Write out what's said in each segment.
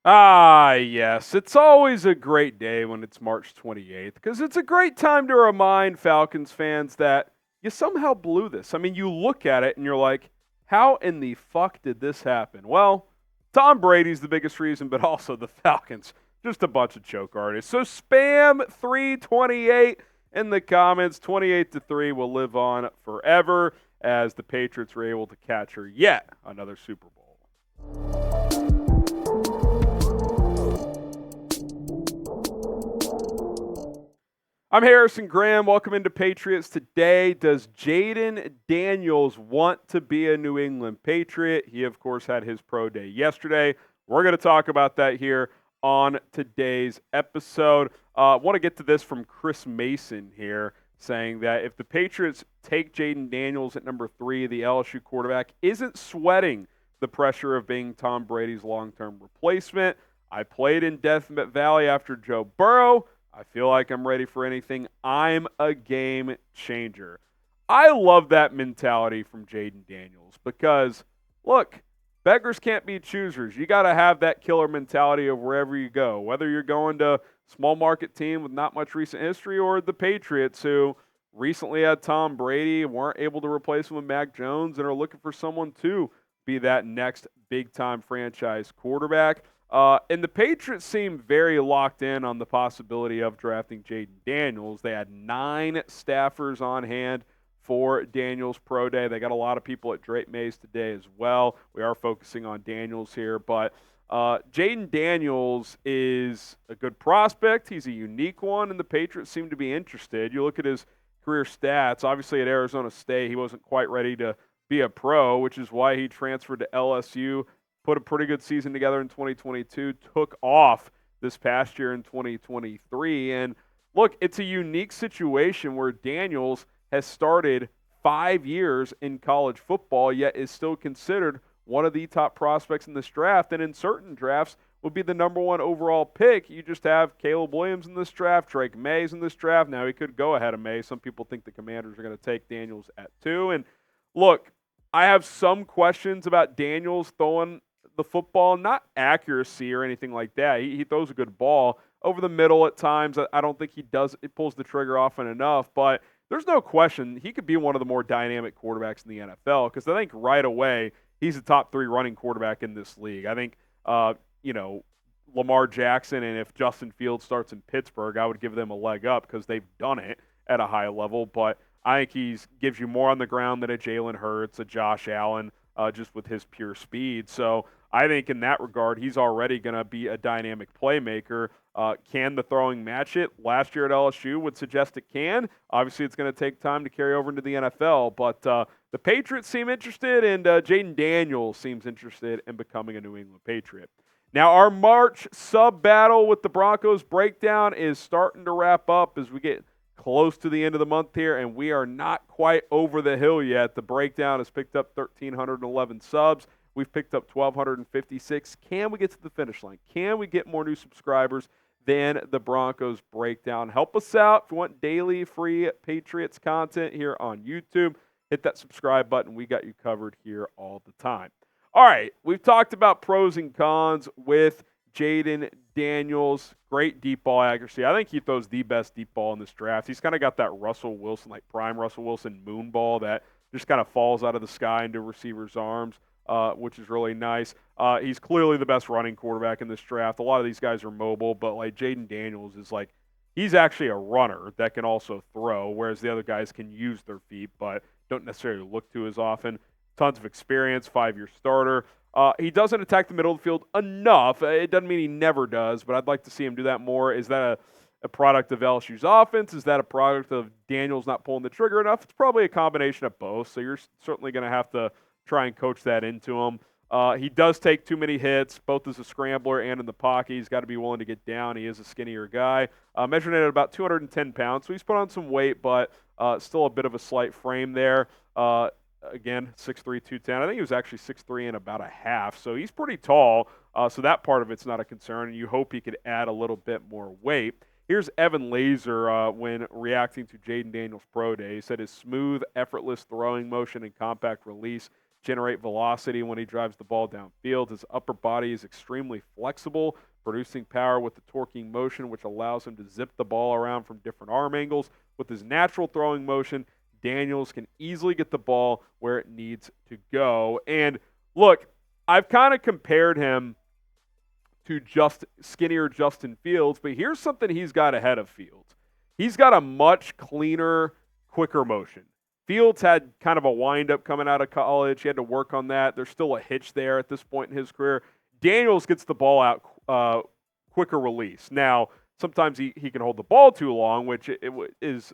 Ah, yes. It's always a great day when it's March 28th because it's a great time to remind Falcons fans that you somehow blew this. I mean, you look at it and you're like, how in the fuck did this happen? Well, Tom Brady's the biggest reason, but also the Falcons. Just a bunch of choke artists. So spam 328 in the comments. 28-3 will live on forever as the Patriots were able to capture yet another Super Bowl. I'm Harrison Graham. Welcome into Patriots Today. Does Jayden Daniels want to be a New England Patriot? He, of course, had his pro day yesterday. We're going to talk about that here on today's episode. I want to get to this from Chris Mason here, saying that if the Patriots take Jayden Daniels at number 3, the LSU quarterback isn't sweating the pressure of being Tom Brady's long-term replacement. I played in Death Valley after Joe Burrow. I feel like I'm ready for anything. I'm a game changer. I love that mentality from Jayden Daniels because, look, beggars can't be choosers. You got to have that killer mentality of wherever you go, whether you're going to a small market team with not much recent history or the Patriots who recently had Tom Brady and weren't able to replace him with Mac Jones and are looking for someone to be that next big-time franchise quarterback. And the Patriots seem very locked in on the possibility of drafting Jayden Daniels. They had 9 staffers on hand for Daniels Pro Day. They got a lot of people at Drake Mays today as well. We are focusing on Daniels here, but Jayden Daniels is a good prospect. He's a unique one, and the Patriots seem to be interested. You look at his career stats. Obviously, at Arizona State, he wasn't quite ready to be a pro, which is why he transferred to LSU. Put a pretty good season together in 2022, took off this past year in 2023. And look, it's a unique situation where Daniels has started 5 years in college football, yet is still considered one of the top prospects in this draft. And in certain drafts, would be the number 1 overall pick. You just have Caleb Williams in this draft, Drake Mays in this draft. Now, he could go ahead of Maye. Some people think the Commanders are going to take Daniels at 2. And look, I have some questions about Daniels throwing the football, not accuracy or anything like that. He throws a good ball over the middle at times. I don't think he pulls the trigger often enough, but there's no question he could be one of the more dynamic quarterbacks in the NFL because I think right away he's a top 3 running quarterback in this league. I think, Lamar Jackson, and if Justin Fields starts in Pittsburgh, I would give them a leg up because they've done it at a high level, but I think he gives you more on the ground than a Jalen Hurts, a Josh Allen, just with his pure speed. So I think in that regard, he's already going to be a dynamic playmaker. Can the throwing match it? Last year at LSU would suggest it can. Obviously, it's going to take time to carry over into the NFL, but the Patriots seem interested, and Jayden Daniels seems interested in becoming a New England Patriot. Now, our March sub-battle with the Broncos breakdown is starting to wrap up as we get close to the end of the month here, and we are not quite over the hill yet. The breakdown has picked up 1,311 subs. We've picked up 1,256. Can we get to the finish line? Can we get more new subscribers than the Broncos breakdown? Help us out. If you want daily free Patriots content here on YouTube, hit that subscribe button. We got you covered here all the time. All right, we've talked about pros and cons with Jayden Daniels. Great deep ball accuracy. I think he throws the best deep ball in this draft. He's kind of got that Russell Wilson, like prime Russell Wilson moon ball that just kind of falls out of the sky into receivers' arms, which is really nice. He's clearly the best running quarterback in this draft. A lot of these guys are mobile, but like Jayden Daniels is like, he's actually a runner that can also throw, whereas the other guys can use their feet but don't necessarily look to as often. Tons of experience, 5-year starter. He doesn't attack the middle of the field enough. It doesn't mean he never does, but I'd like to see him do that more. Is that a product of LSU's offense? Is that a product of Daniels not pulling the trigger enough? It's probably a combination of both, so you're certainly going to have to try and coach that into him. He does take too many hits, both as a scrambler and in the pocket. He's got to be willing to get down. He is a skinnier guy. Measuring at about 210 pounds, so he's put on some weight, but still a bit of a slight frame there. Again, 6'3", 210. I think he was actually 6'3" and about a half, so he's pretty tall. So that part of it's not a concern, and you hope he could add a little bit more weight. Here's Evan Laser when reacting to Jayden Daniels' pro day. He said his smooth, effortless throwing motion and compact release generate velocity when he drives the ball downfield. His upper body is extremely flexible, producing power with the torquing motion, which allows him to zip the ball around from different arm angles. With his natural throwing motion, Daniels can easily get the ball where it needs to go. And look, I've kind of compared him to just skinnier Justin Fields, but here's something he's got ahead of Fields. He's got a much cleaner, quicker motion. Fields had kind of a windup coming out of college. He had to work on that. There's still a hitch there at this point in his career. Daniels gets the ball out quicker release. Now, sometimes he can hold the ball too long, which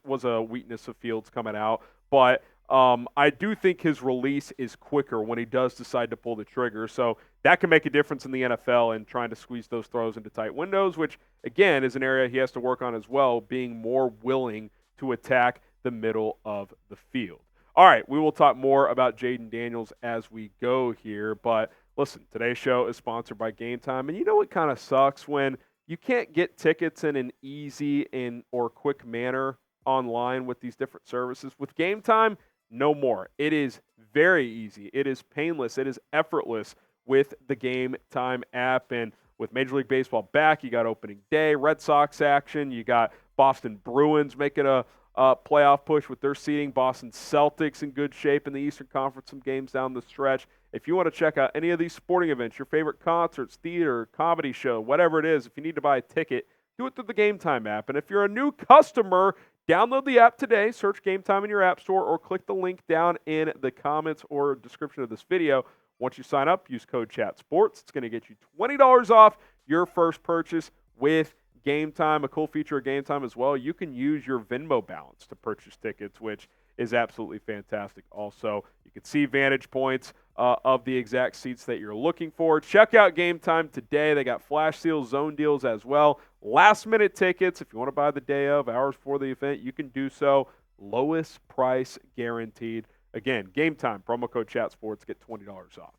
was a weakness of Fields coming out. But I do think his release is quicker when he does decide to pull the trigger. So that can make a difference in the NFL and trying to squeeze those throws into tight windows, which, again, is an area he has to work on as well, being more willing to attack the middle of the field. All right, we will talk more about Jayden Daniels as we go here. But listen, today's show is sponsored by Game Time. And you know what kind of sucks? When you can't get tickets in an easy or quick manner online with these different services. With Game Time, no more. It is very easy. It is painless. It is effortless with the Game Time app. And with Major League Baseball back, you got opening day, Red Sox action. You got Boston Bruins making a playoff push with their seeding. Boston Celtics in good shape in the Eastern Conference, some games down the stretch. If you want to check out any of these sporting events, your favorite concerts, theater, comedy show, whatever it is, if you need to buy a ticket, do it through the Game Time app. And if you're a new customer, download the app today, search Game Time in your app store, or click the link down in the comments or description of this video. Once you sign up, use code CHATSPORTS. It's going to get you $20 off your first purchase with Game Time. A cool feature of Game Time as well, you can use your Venmo balance to purchase tickets, which is absolutely fantastic. Also, you can see vantage points of the exact seats that you're looking for. Check out Game Time today. They got flash sales, zone deals as well. Last-minute tickets, if you want to buy the day of, hours before the event, you can do so. Lowest price guaranteed. Again, Game Time, promo code CHATSPORTS, get $20 off.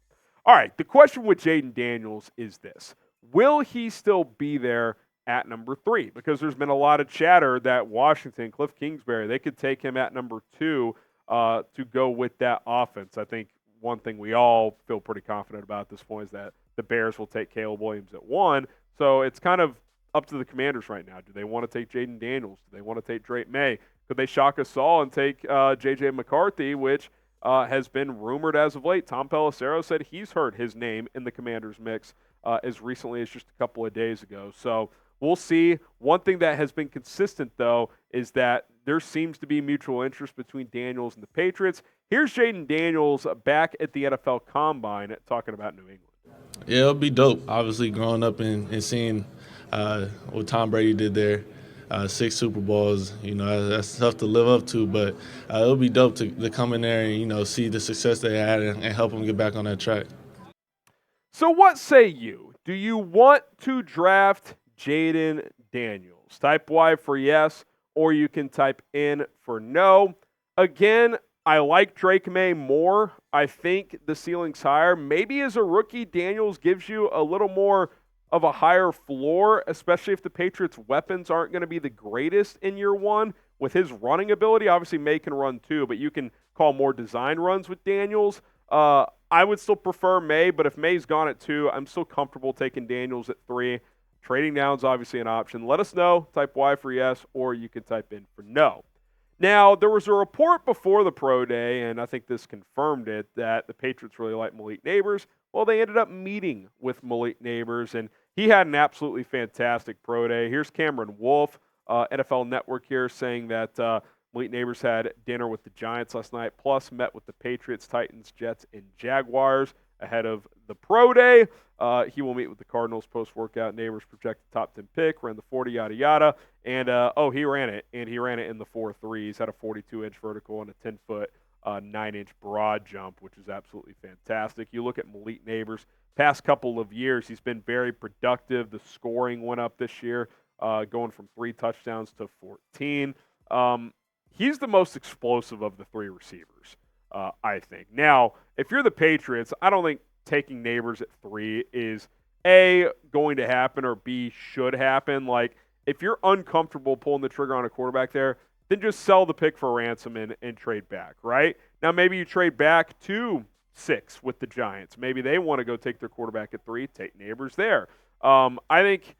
All right, the question with Jayden Daniels is this. Will he still be there at number 3? Because there's been a lot of chatter that Washington, Cliff Kingsbury, they could take him at number 2 to go with that offense. I think one thing we all feel pretty confident about at this point is that the Bears will take Caleb Williams at 1. So it's kind of up to the Commanders right now. Do they want to take Jayden Daniels? Do they want to take Drake Maye? Could they shock us all and take J.J. McCarthy, which has been rumored as of late? Tom Pelissero said he's heard his name in the Commanders mix as recently as just a couple of days ago. So we'll see. One thing that has been consistent, though, is that there seems to be mutual interest between Daniels and the Patriots. Here's Jayden Daniels back at the NFL Combine talking about New England. Yeah, it'll be dope. Obviously, growing up and seeing what Tom Brady did there, 6 Super Bowls, that's tough to live up to. But it'll be dope to come in there and, see the success they had and help them get back on that track. So what say you? Do you want to draft Jayden Daniels? Type Y for yes, or you can type in for no. Again, I like Drake Maye more. I think the ceiling's higher. Maybe as a rookie, Daniels gives you a little more of a higher floor, especially if the Patriots' weapons aren't going to be the greatest in year 1. With his running ability, obviously Maye can run too, but you can call more design runs with Daniels. I would still prefer Maye, but if Maye's gone at 2, I'm still comfortable taking Daniels at 3. Trading down is obviously an option. Let us know. Type Y for yes, or you can type in for no. Now, there was a report before the pro day, and I think this confirmed it, that the Patriots really like Malik Nabers. Well, they ended up meeting with Malik Nabers, and he had an absolutely fantastic pro day. Here's Cameron Wolf, NFL Network here, saying that Malik Nabers had dinner with the Giants last night, plus met with the Patriots, Titans, Jets, and Jaguars ahead of the pro day. He will meet with the Cardinals post-workout. Nabers projected top 10 pick, ran the 40, yada, yada. And, he ran it, and he ran it in the 4.3. He's had a 42-inch vertical and a 10-foot, 9-inch broad jump, which is absolutely fantastic. You look at Malik Nabers, past couple of years, he's been very productive. The scoring went up this year, going from 3 touchdowns to 14. He's the most explosive of the 3 receivers, I think. Now, if you're the Patriots, I don't think taking Nabers at 3 is, A, going to happen, or B, should happen. Like, if you're uncomfortable pulling the trigger on a quarterback there, then just sell the pick for ransom and trade back, right? Now, maybe you trade back to 6 with the Giants. Maybe they want to go take their quarterback at 3, take Nabers there. I think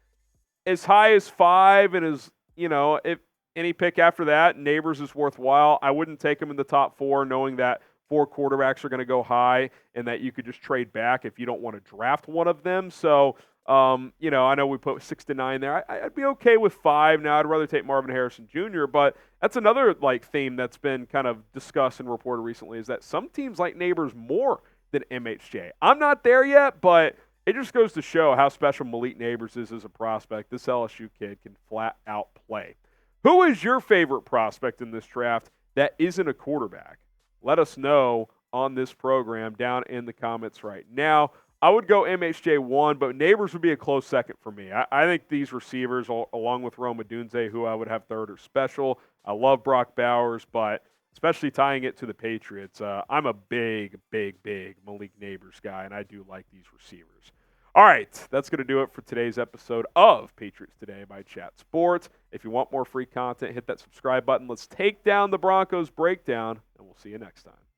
as high as 5 and as, if any pick after that, Nabers is worthwhile. I wouldn't take him in the top 4 knowing that 4 quarterbacks are going to go high and that you could just trade back if you don't want to draft one of them. So, I know we put 6 to 9 there. I'd be okay with 5 now. I'd rather take Marvin Harrison Jr., but that's another theme that's been kind of discussed and reported recently is that some teams like Nabers more than MHJ. I'm not there yet, but it just goes to show how special Malik Nabers is as a prospect. This LSU kid can flat out play. Who is your favorite prospect in this draft that isn't a quarterback? Let us know on this program down in the comments right now. I would go MHJ 1, but Nabers would be a close second for me. I think these receivers, along with Rome Odunze, who I would have third, are special. I love Brock Bowers, but especially tying it to the Patriots, I'm a big Malik Nabers guy, and I do like these receivers. All right, that's going to do it for today's episode of Patriots Today by Chat Sports. If you want more free content, hit that subscribe button. Let's take down the Broncos breakdown, and we'll see you next time.